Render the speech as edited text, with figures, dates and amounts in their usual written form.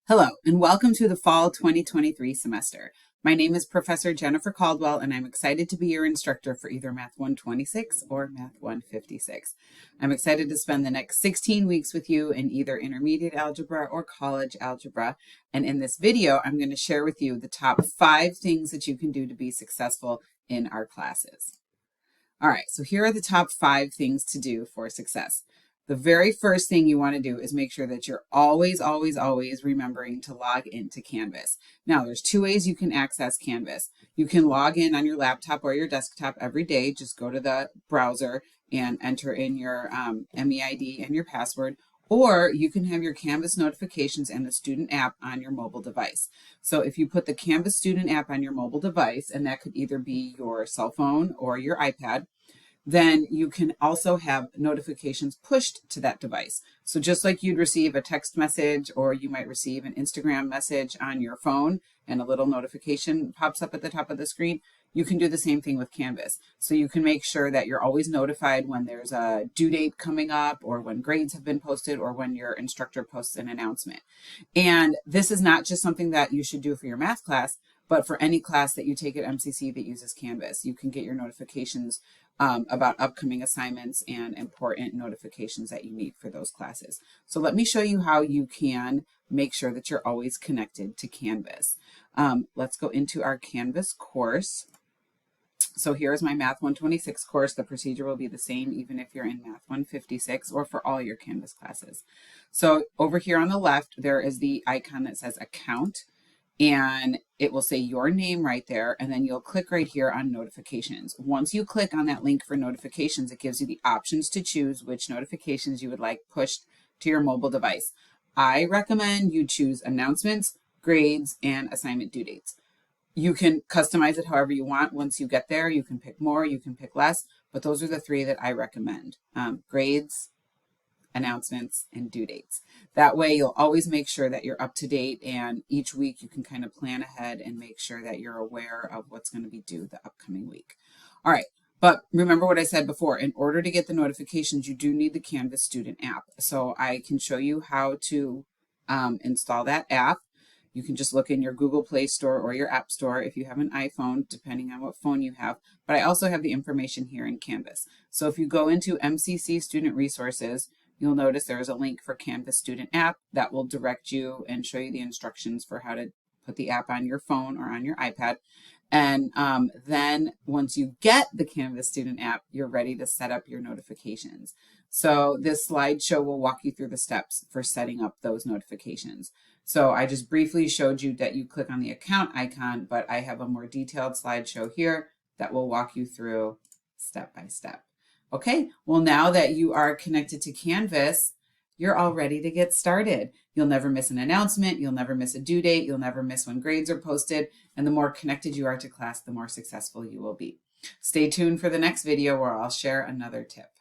Hello, and welcome to the Fall 2023 semester. My name is Professor Jennifer Caldwell, and I'm excited to be your instructor for either Math 126 or Math 156. I'm excited to spend the next 16 weeks with you in either intermediate algebra or college algebra. And in this video, I'm going to share with you the top 5 things that you can do to be successful in our classes. All right, so here are the top 5 things to do for success. The very first thing you want to do is make sure that you're always remembering to log into Canvas. Now, there's 2 ways you can access Canvas. You can log in on your laptop or your desktop every day. Just go to the browser and enter in your MEID and your password. Or you can have your Canvas notifications and the student app on your mobile device. So if you put the Canvas student app on your mobile device, and that could either be your cell phone or your iPad, then you can also have notifications pushed to that device. So just like you'd receive a text message or you might receive an Instagram message on your phone and a little notification pops up at the top of the screen, you can do the same thing with Canvas. So you can make sure that you're always notified when there's a due date coming up or when grades have been posted or when your instructor posts an announcement. And this is not just something that you should do for your math class, but for any class that you take at MCC that uses Canvas. You can get your notifications about upcoming assignments and important notifications that you need for those classes. So let me show you how you can make sure that you're always connected to Canvas. Let's go into our Canvas course. So here's my Math 126 course. The procedure will be the same even if you're in Math 156 or for all your Canvas classes. So over here on the left, there is the icon that says Account, and it will say your name right there, and then you'll click right here on notifications. Once you click on that link for notifications, it gives you the options to choose which notifications you would like pushed to your mobile device. I recommend you choose announcements, grades, and assignment due dates. You can customize it however you want. Once you get there, you can pick more, you can pick less, but those are the 3 that I recommend. Grades, announcements, and due dates. That way you'll always make sure that you're up to date, and each week you can kind of plan ahead and make sure that you're aware of what's going to be due the upcoming week. All right, but remember what I said before, in order to get the notifications, you do need the Canvas student app. So I can show you how to install that app. You can just look in your Google Play Store or your App Store if you have an iPhone, depending on what phone you have. But I also have the information here in Canvas. So if you go into MCC Student Resources, you'll notice there's a link for Canvas Student App that will direct you and show you the instructions for how to put the app on your phone or on your iPad. And then once you get the Canvas Student App, you're ready to set up your notifications. So this slideshow will walk you through the steps for setting up those notifications. So I just briefly showed you that you click on the account icon, but I have a more detailed slideshow here that will walk you through step by step. Okay, well, now that you are connected to Canvas, you're all ready to get started. You'll never miss an announcement, you'll never miss a due date, you'll never miss when grades are posted, and the more connected you are to class, the more successful you will be. Stay tuned for the next video where I'll share another tip.